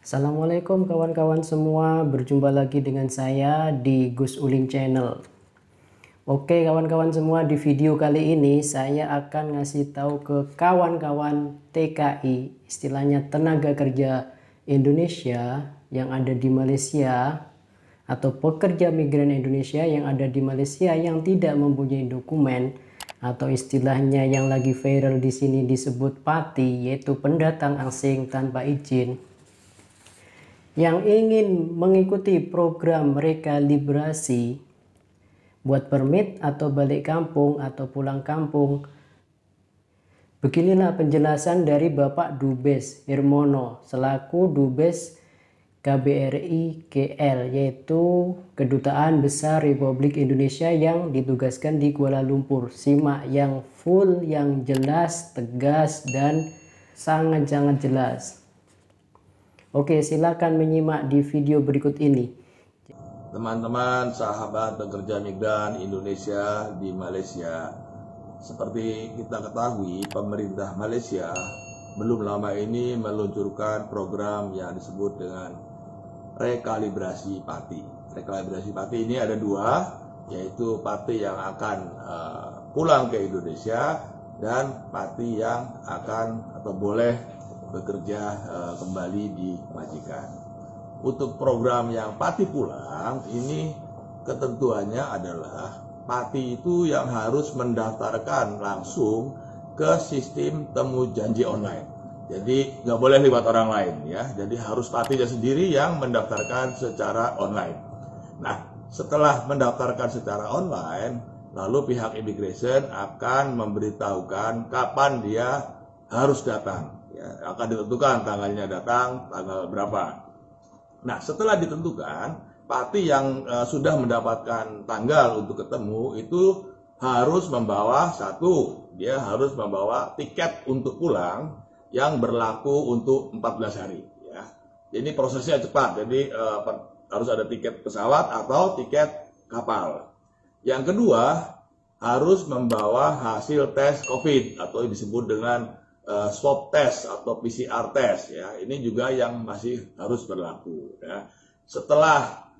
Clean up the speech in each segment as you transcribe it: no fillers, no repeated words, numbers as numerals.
Assalamualaikum kawan-kawan semua, berjumpa lagi dengan saya di Gus Uling Channel. Oke kawan-kawan semua, di video kali ini saya akan ngasih tahu ke kawan-kawan TKI, istilahnya tenaga kerja Indonesia yang ada di Malaysia, atau pekerja migran Indonesia yang ada di Malaysia yang tidak mempunyai dokumen, atau istilahnya yang lagi viral di sini disebut PATI, yaitu pendatang asing tanpa izin, yang ingin mengikuti program rekalibrasi buat permit atau balik kampung atau pulang kampung. Beginilah penjelasan dari Bapak Dubes Hermono selaku Dubes KBRI KL, yaitu Kedutaan Besar Republik Indonesia yang ditugaskan di Kuala Lumpur. Simak yang full, yang jelas, tegas, dan sangat-sangat jelas. Oke, silakan menyimak di video berikut ini. Teman-teman, sahabat pekerja migran Indonesia di Malaysia, seperti kita ketahui, pemerintah Malaysia belum lama ini meluncurkan program yang disebut dengan rekalibrasi PATI. Rekalibrasi PATI ini ada dua, yaitu PATI yang akan pulang ke Indonesia dan PATI yang akan atau boleh bekerja kembali di majikan. Untuk program yang PATI pulang, ini ketentuannya adalah PATI itu yang harus mendaftarkan langsung ke sistem temu janji online. Jadi nggak boleh lewat orang lain ya. Jadi harus PATI-nya sendiri yang mendaftarkan secara online. Nah, setelah mendaftarkan secara online, lalu pihak immigration akan memberitahukan kapan dia harus datang. Ya, akan ditentukan tanggalnya datang, tanggal berapa. Nah, setelah ditentukan, PATI yang sudah mendapatkan tanggal untuk ketemu itu harus membawa dia harus membawa tiket untuk pulang yang berlaku untuk 14 hari. Ya. Jadi prosesnya cepat, jadi harus ada tiket pesawat atau tiket kapal. Yang kedua, harus membawa hasil tes COVID atau disebut dengan swab test atau PCR test ya. Ini juga yang masih harus berlaku ya. Setelah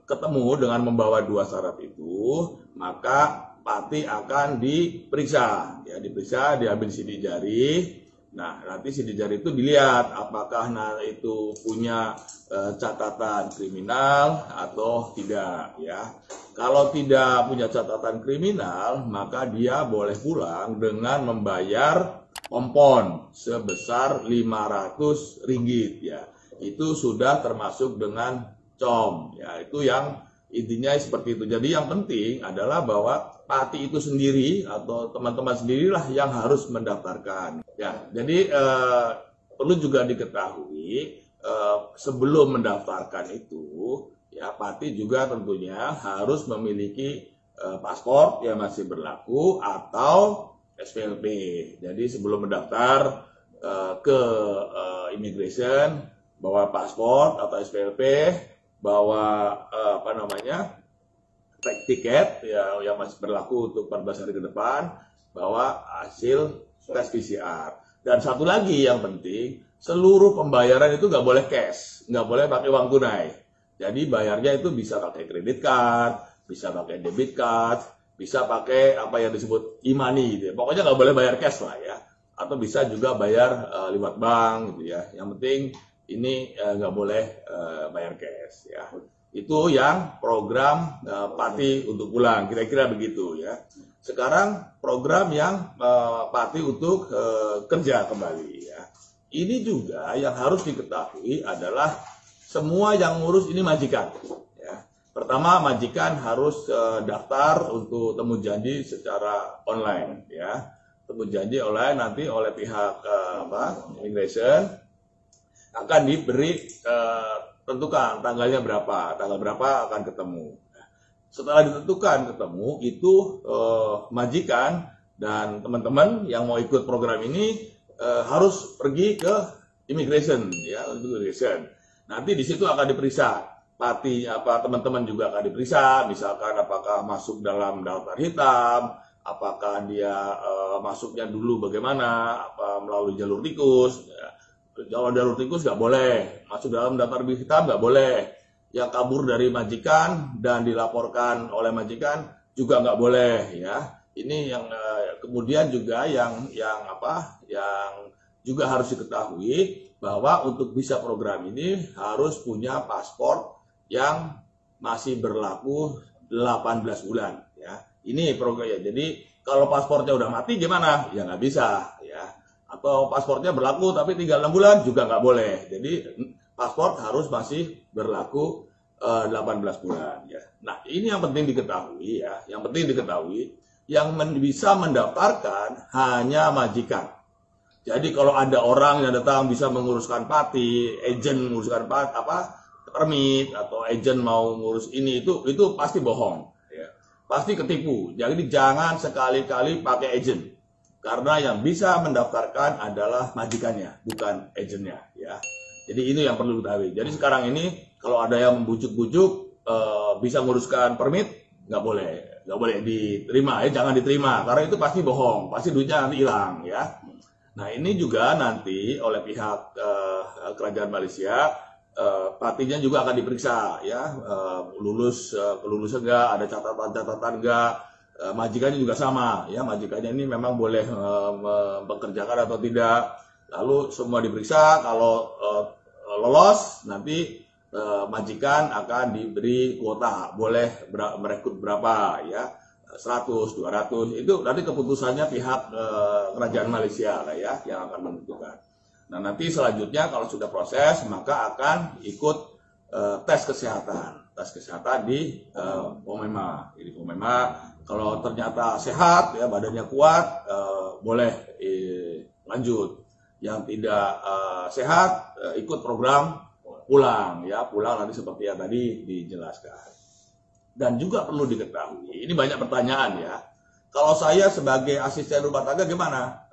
ketemu dengan membawa dua syarat itu, maka PATI akan diperiksa ya, diambil sidik jari. Nah, nanti sidik jari itu dilihat apakah itu punya catatan kriminal atau tidak ya. Kalau tidak punya catatan kriminal, maka dia boleh pulang dengan membayar kompon sebesar 500 ringgit ya. Itu sudah termasuk dengan com ya. Itu yang intinya seperti itu. Jadi yang penting adalah bahwa PATI itu sendiri atau teman-teman sendirilah yang harus mendaftarkan ya. Jadi perlu juga diketahui sebelum mendaftarkan itu ya, PATI juga tentunya harus memiliki paspor yang masih berlaku atau SPLP. Jadi sebelum mendaftar ke immigration, bawa paspor atau SPLP, bawa tiket ya, yang masih berlaku untuk 14 hari ke depan, bawa hasil tes PCR. Dan satu lagi yang penting, seluruh pembayaran itu nggak boleh cash, nggak boleh pakai uang tunai. Jadi bayarnya itu bisa pakai kredit card, bisa pakai debit card, bisa pakai apa yang disebut e-money gitu ya. Pokoknya nggak boleh bayar cash lah ya. Atau bisa juga bayar lewat bank gitu ya. Yang penting ini nggak boleh bayar cash ya. Itu yang program PATI untuk pulang, kira-kira begitu ya. Sekarang program yang PATI untuk kerja kembali ya. Ini juga yang harus diketahui adalah semua yang ngurus ini majikan. Pertama, majikan harus daftar untuk temu janji secara online ya. Temu janji online nanti oleh pihak immigration akan diberi tentukan tanggal berapa akan ketemu. Setelah ditentukan ketemu itu majikan dan teman-teman yang mau ikut program ini harus pergi ke immigration ya, immigration. Nanti di situ akan diperiksa PATI teman-teman juga akan diperiksa, misalkan apakah masuk dalam daftar hitam, apakah dia masuknya dulu bagaimana, apa melalui jalur tikus, ya. Kalau jalur tikus nggak boleh, masuk dalam daftar hitam nggak boleh. Yang kabur dari majikan dan dilaporkan oleh majikan juga nggak boleh ya. Ini yang kemudian juga yang juga harus diketahui bahwa untuk bisa program ini harus punya paspor yang masih berlaku 18 bulan ya. Ini program ya. Jadi kalau paspornya udah mati gimana? Ya nggak bisa ya. Atau paspornya berlaku tapi tinggal 6 bulan juga nggak boleh. Jadi paspor harus masih berlaku 18 bulan ya. Nah, ini yang penting diketahui ya. Yang penting diketahui yang bisa mendaftarkan hanya majikan. Jadi kalau ada orang yang datang bisa menguruskan pati, agent menguruskan permit atau agent mau ngurus ini itu pasti bohong ya. Pasti ketipu. Jadi jangan sekali-kali pakai agent. Karena yang bisa mendaftarkan adalah majikannya, bukan agentnya ya. Jadi ini yang perlu diketahui. Jadi sekarang ini kalau ada yang membujuk-bujuk bisa nguruskan permit, nggak boleh diterima ya, jangan diterima karena itu pasti bohong, pasti duitnya nanti hilang ya. Nah ini juga nanti oleh pihak kerajaan Malaysia patinya juga akan diperiksa ya, kelulusan enggak, ada catatan-catatan enggak. Majikannya juga sama ya, majikannya ini memang boleh mempekerjakan atau tidak. Lalu semua diperiksa, kalau lolos nanti majikan akan diberi kuota, boleh merekrut berapa ya, 100, 200 itu nanti keputusannya pihak kerajaan Malaysia lah ya yang akan menentukan. Nah nanti selanjutnya kalau sudah proses maka akan ikut tes kesehatan di Pomema. Jadi Pomema kalau ternyata sehat ya, badannya kuat, boleh lanjut. Yang tidak sehat ikut program pulang ya, pulang nanti seperti yang tadi dijelaskan. Dan juga perlu diketahui, ini banyak pertanyaan ya. Kalau saya sebagai asisten rumah tangga gimana?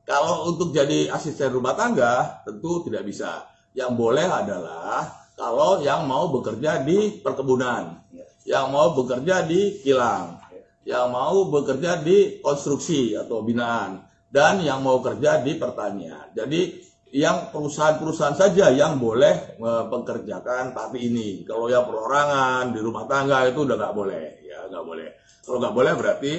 Kalau untuk jadi asisten rumah tangga tentu tidak bisa. Yang boleh adalah kalau yang mau bekerja di perkebunan, yang mau bekerja di kilang, yang mau bekerja di konstruksi atau binaan, dan yang mau kerja di pertanian. Jadi yang perusahaan-perusahaan saja yang boleh mempekerjakan pati ini. Kalau yang perorangan di rumah tangga itu udah nggak boleh, ya nggak boleh. Kalau nggak boleh berarti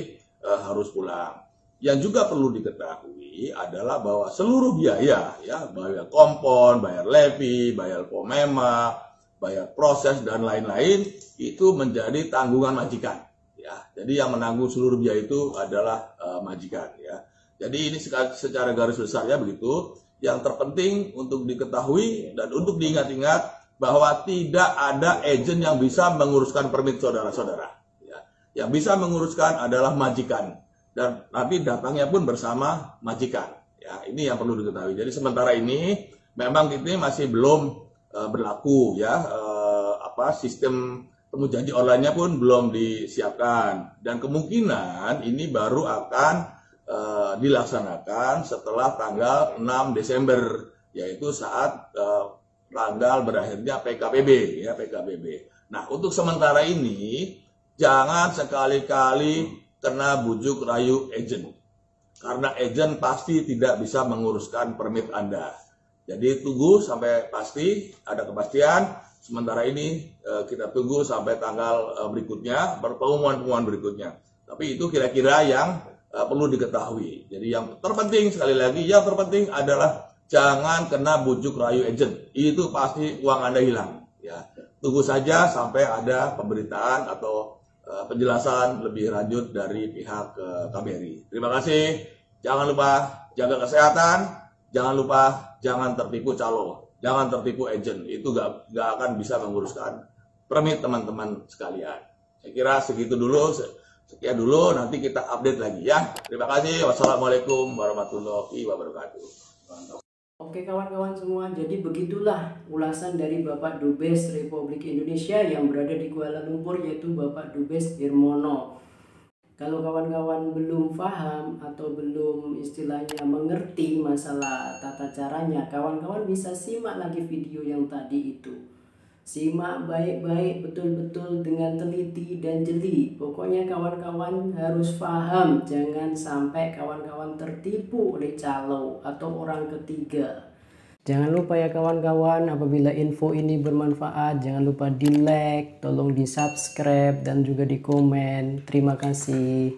harus pulang. Yang juga perlu diketahui adalah bahwa seluruh biaya, ya bayar kompon, bayar levy, bayar Pomema, bayar proses dan lain-lain itu menjadi tanggungan majikan. Ya, jadi yang menanggung seluruh biaya itu adalah majikan. Ya, jadi ini secara garis besarnya begitu. Yang terpenting untuk diketahui dan untuk diingat-ingat bahwa tidak ada agen yang bisa menguruskan permit saudara-saudara. Ya, yang bisa menguruskan adalah majikan. Dan nanti datangnya pun bersama majikan. Ya, ini yang perlu diketahui. Jadi sementara ini memang ini masih belum berlaku ya, sistem temu janji online-nya pun belum disiapkan. Dan kemungkinan ini baru akan dilaksanakan setelah tanggal 6 Desember, yaitu saat tanggal berakhirnya PKPB ya, PKPB. Nah, untuk sementara ini jangan sekali-kali kena bujuk rayu agent, karena agent pasti tidak bisa menguruskan permit Anda. Jadi tunggu sampai pasti ada kepastian. Sementara ini kita tunggu sampai tanggal berikutnya, pengumuman berikutnya. Tapi itu kira-kira yang perlu diketahui. Jadi yang terpenting sekali lagi, yang terpenting adalah jangan kena bujuk rayu agent. Itu pasti uang Anda hilang. Ya, tunggu saja sampai ada pemberitaan atau penjelasan lebih lanjut dari pihak KBRI. Terima kasih. Jangan lupa jaga kesehatan. Jangan lupa jangan tertipu calo. Jangan tertipu agent. Itu gak akan bisa menguruskan permit teman-teman sekalian. Saya kira segitu dulu. Sekian dulu. Nanti kita update lagi ya. Terima kasih. Wassalamualaikum warahmatullahi wabarakatuh. Oke kawan-kawan semua, jadi begitulah ulasan dari Bapak Dubes Republik Indonesia yang berada di Kuala Lumpur, yaitu Bapak Dubes Irmono. Kalau kawan-kawan belum paham atau belum istilahnya mengerti masalah tata caranya, kawan-kawan bisa simak lagi video yang tadi itu. Simak baik-baik, betul-betul dengan teliti dan jeli. Pokoknya kawan-kawan harus paham, jangan sampai kawan-kawan tertipu oleh calo atau orang ketiga. Jangan lupa ya kawan-kawan, apabila info ini bermanfaat, jangan lupa di like, tolong di subscribe, dan juga di komen. Terima kasih.